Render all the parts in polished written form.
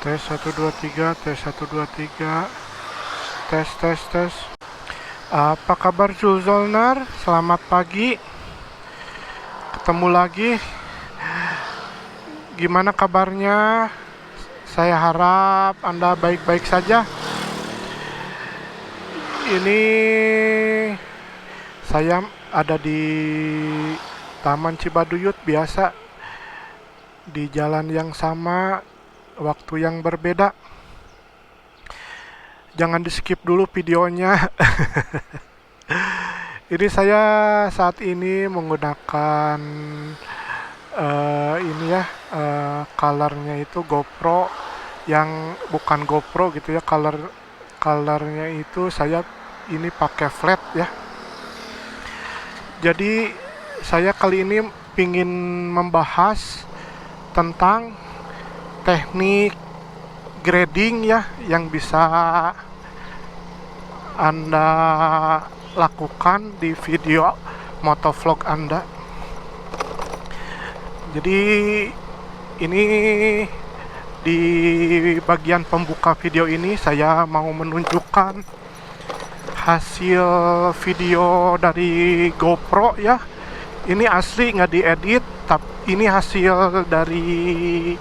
Tes 1 2 3, tes 1 2 3. Tes tes tes. Apa kabar Zulzolnar? Selamat pagi. Ketemu lagi. Gimana kabarnya? Saya harap Anda baik-baik saja. Ini saya ada di Taman Cibaduyut biasa, di jalan yang sama, waktu yang berbeda. Jangan di skip dulu videonya. Ini saya saat ini menggunakan ini ya, colornya itu GoPro, yang bukan GoPro gitu ya, colornya itu saya ini pakai flat ya. Jadi saya kali ini ingin membahas tentang teknik grading ya, yang bisa Anda lakukan di video motovlog Anda. Jadi ini di bagian pembuka video ini saya mau menunjukkan hasil video dari GoPro ya. Ini asli nggak diedit, tapi ini hasil dari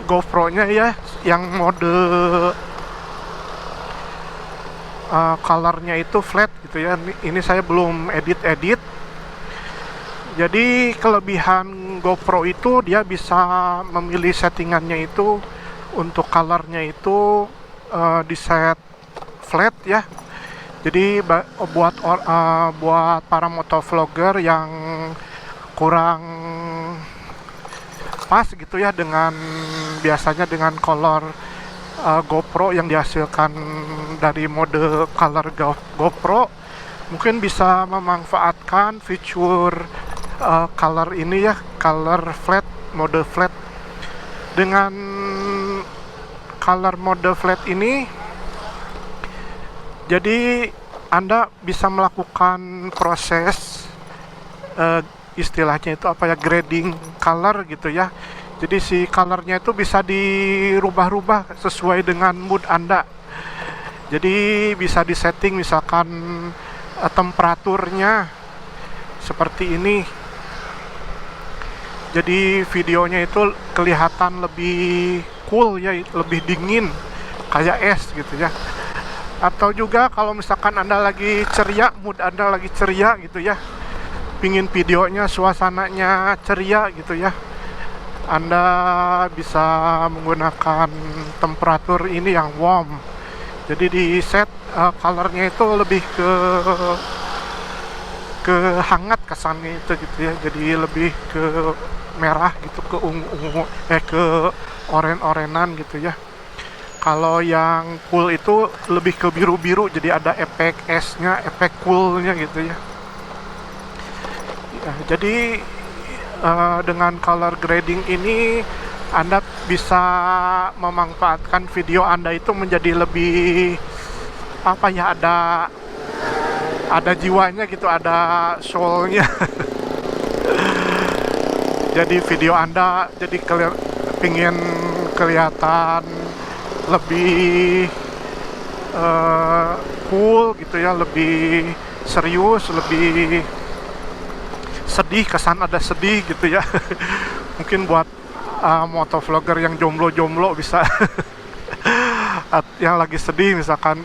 GoPro-nya ya, yang mode colornya itu flat gitu ya. Ini saya belum edit. Jadi kelebihan GoPro itu dia bisa memilih settingannya itu untuk colornya itu di set flat ya. Jadi buat para motovlogger yang kurang pas gitu ya dengan biasanya dengan color GoPro yang dihasilkan dari mode color GoPro, mungkin bisa memanfaatkan fitur color ini ya, color flat, mode flat. Dengan color mode flat ini, jadi Anda bisa melakukan proses istilahnya itu apa ya, grading color gitu ya. Jadi si colornya itu bisa dirubah-rubah sesuai dengan mood Anda. Jadi bisa disetting misalkan temperaturnya seperti ini. Jadi videonya itu kelihatan lebih cool ya, lebih dingin, kayak es gitu ya. Atau juga kalau misalkan Anda lagi ceria, mood Anda lagi ceria gitu ya, pingin videonya suasananya ceria gitu ya, Anda bisa menggunakan temperatur ini yang warm. Jadi di set colornya itu lebih ke hangat kesannya itu gitu ya. Jadi lebih ke merah gitu, ke ungu, ke oren-orenan gitu ya. Kalau yang cool itu lebih ke biru-biru, jadi ada efek esnya, efek coolnya gitu ya. Ya, jadi dengan color grading ini Anda bisa memanfaatkan video Anda itu menjadi lebih apa ya, ada jiwanya gitu, ada soulnya. Jadi video Anda jadi pingin kelihatan lebih cool gitu ya, lebih serius, lebih sedih, kesan ada sedih gitu ya. Mungkin buat motovlogger yang jomblo bisa yang lagi sedih misalkan,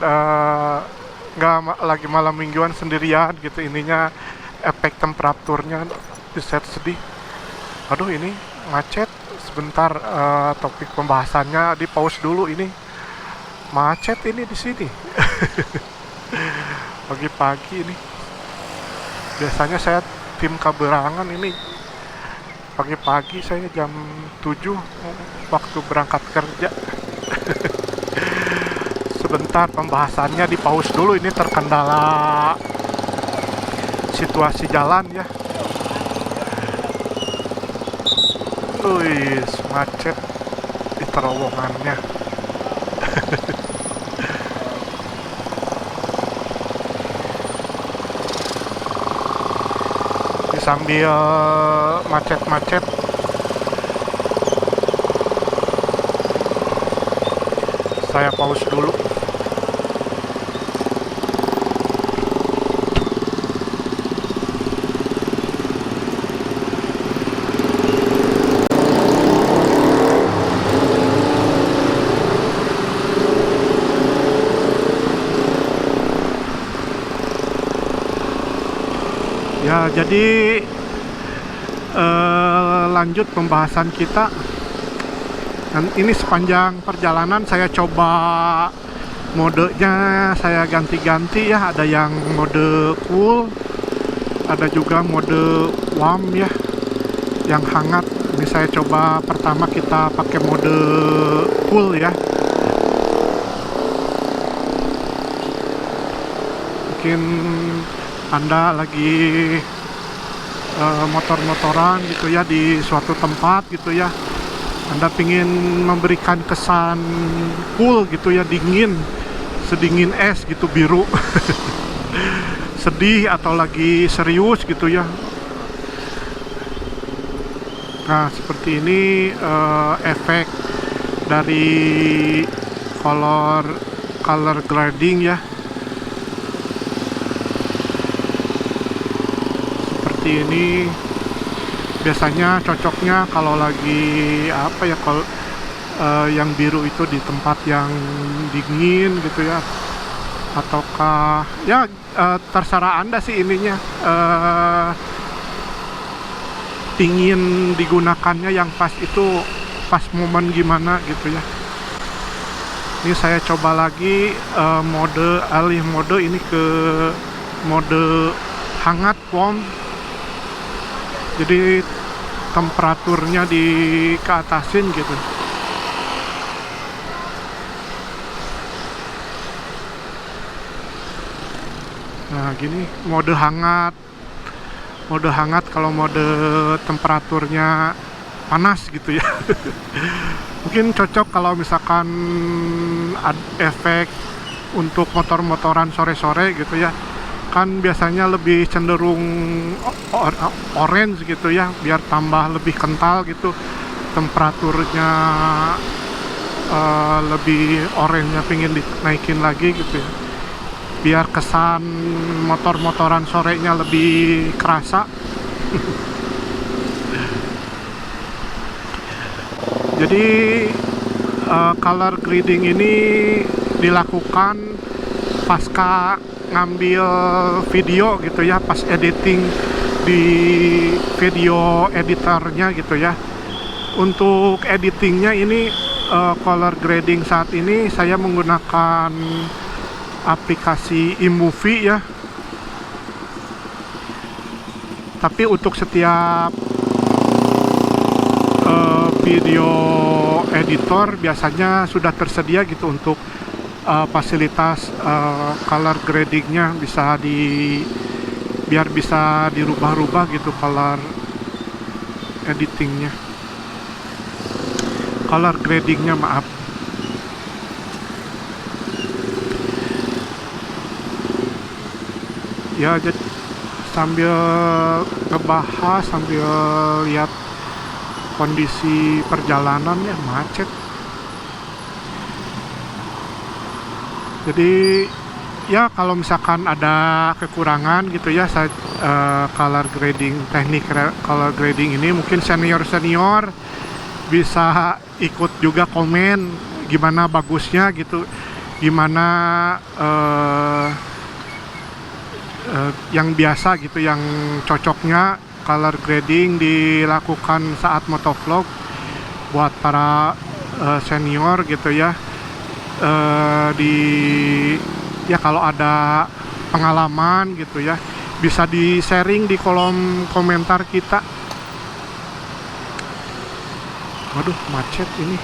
nggak lagi malam mingguan sendirian gitu, ininya efek temperaturnya di set sedih. Aduh, ini macet sebentar, topik pembahasannya di pause dulu, ini macet ini di sini. Pagi-pagi ini biasanya saya tim kaberangan, ini pagi-pagi saya jam 7 waktu berangkat kerja. Sebentar, pembahasannya di pause dulu, ini terkendala situasi jalan ya. Wih, macet di terowongannya. Sambil macet-macet Saya pause dulu. Ya, jadi lanjut pembahasan kita. Dan ini sepanjang perjalanan saya coba modenya, saya ganti-ganti ya. Ada yang mode cool, ada juga mode warm ya, yang hangat. Ini saya coba pertama kita pakai mode cool ya. Mungkin Anda lagi motor-motoran gitu ya di suatu tempat gitu ya. Anda pingin memberikan kesan cool gitu ya, dingin, sedingin es gitu, biru. Sedih atau lagi serius gitu ya. Nah, seperti ini efek dari color grading ya. Seperti ini biasanya cocoknya kalau lagi apa ya, kalau yang biru itu di tempat yang dingin gitu ya, ataukah ya terserah Anda sih ininya, ingin digunakannya yang pas itu, pas momen gimana gitu ya. Ini saya coba lagi alih mode ini ke mode hangat, warm. Jadi temperaturnya keatasin gitu. Nah, gini mode hangat. Mode hangat kalau mode temperaturnya panas gitu ya. Mungkin cocok kalau misalkan efek untuk motor-motoran sore-sore gitu ya. Kan biasanya lebih cenderung orange gitu ya, biar tambah lebih kental gitu temperaturnya, lebih orange-nya pingin dinaikin lagi gitu ya, biar kesan motor-motoran sorenya lebih kerasa. Jadi color grading ini dilakukan pasca ngambil video gitu ya, pas editing di video editornya gitu ya. Untuk editingnya ini color grading saat ini saya menggunakan aplikasi iMovie ya. Tapi untuk setiap video editor biasanya sudah tersedia gitu untuk fasilitas color gradingnya, biar bisa dirubah-rubah gitu color editingnya, color gradingnya, maaf. Ya, jadi sambil ngebahas, sambil lihat kondisi perjalanan ya, macet. Jadi ya kalau misalkan ada kekurangan gitu ya, saya color grading, teknik color grading ini mungkin senior bisa ikut juga komen gimana bagusnya gitu, gimana yang biasa gitu, yang cocoknya color grading dilakukan saat motovlog buat para senior gitu ya. Ya kalau ada pengalaman gitu ya, bisa di sharing di kolom komentar kita. Waduh, macet ini.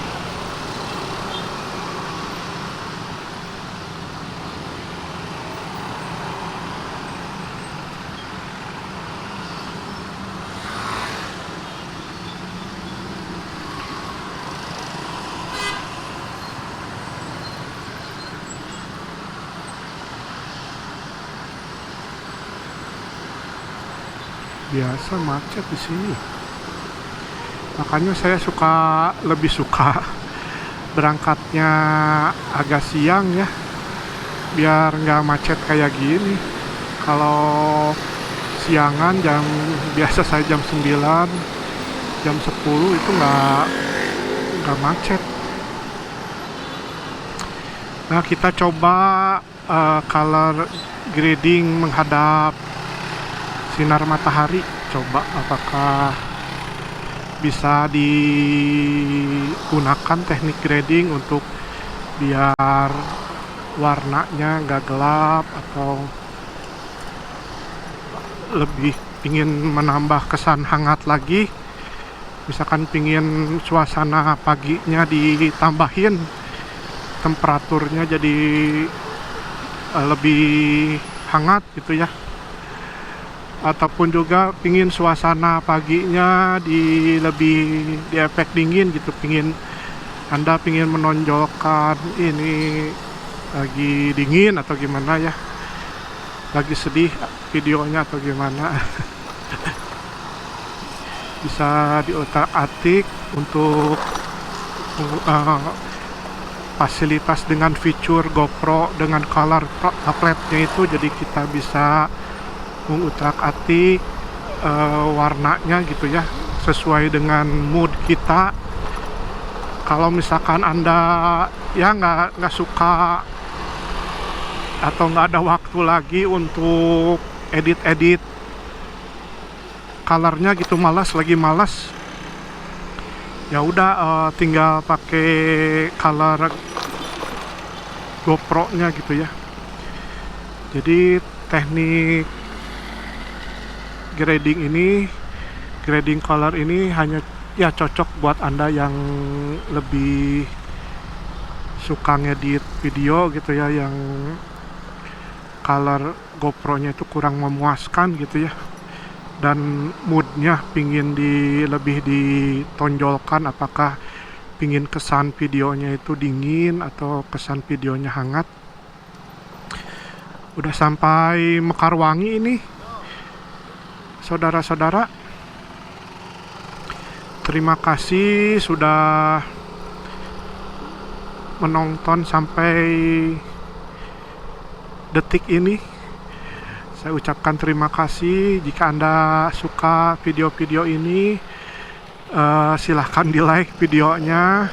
Biasa macet di sini. Makanya saya lebih suka berangkatnya agak siang ya, biar nggak macet kayak gini. Kalau siangan biasa saya jam 9, jam 10 itu nggak macet. Nah, kita coba color grading menghadap sinar matahari. Coba apakah bisa digunakan teknik grading untuk biar warnanya nggak gelap, atau lebih pingin menambah kesan hangat lagi. Misalkan pingin suasana paginya ditambahin temperaturnya jadi lebih hangat gitu ya, ataupun juga pingin suasana paginya lebih di efek dingin gitu, Anda pingin menonjolkan ini lagi dingin atau gimana ya, lagi sedih videonya atau gimana. Bisa diutak-atik untuk fasilitas dengan fitur GoPro dengan color palette-nya itu, jadi kita bisa mengutak-atik warnanya gitu ya, sesuai dengan mood kita. Kalau misalkan Anda ya nggak suka atau nggak ada waktu lagi untuk edit colornya gitu, lagi malas, ya udah tinggal pakai color GoPro-nya gitu ya. Jadi teknik grading color ini hanya ya cocok buat Anda yang lebih suka ngedit video gitu ya, yang color GoPro-nya itu kurang memuaskan gitu ya, dan moodnya pingin lebih ditonjolkan, apakah pingin kesan videonya itu dingin atau kesan videonya hangat. Udah sampai Mekarwangi ini saudara-saudara. Terima kasih sudah menonton sampai detik ini. Saya ucapkan terima kasih. Jika Anda suka video-video ini, silahkan di like videonya,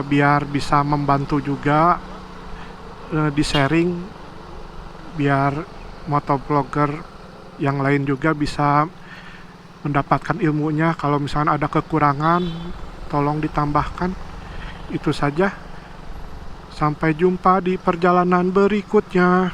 biar bisa membantu juga, di sharing, biar motovlogger yang lain juga bisa mendapatkan ilmunya. Kalau misalnya ada kekurangan, tolong ditambahkan. Itu saja. Sampai jumpa di perjalanan berikutnya.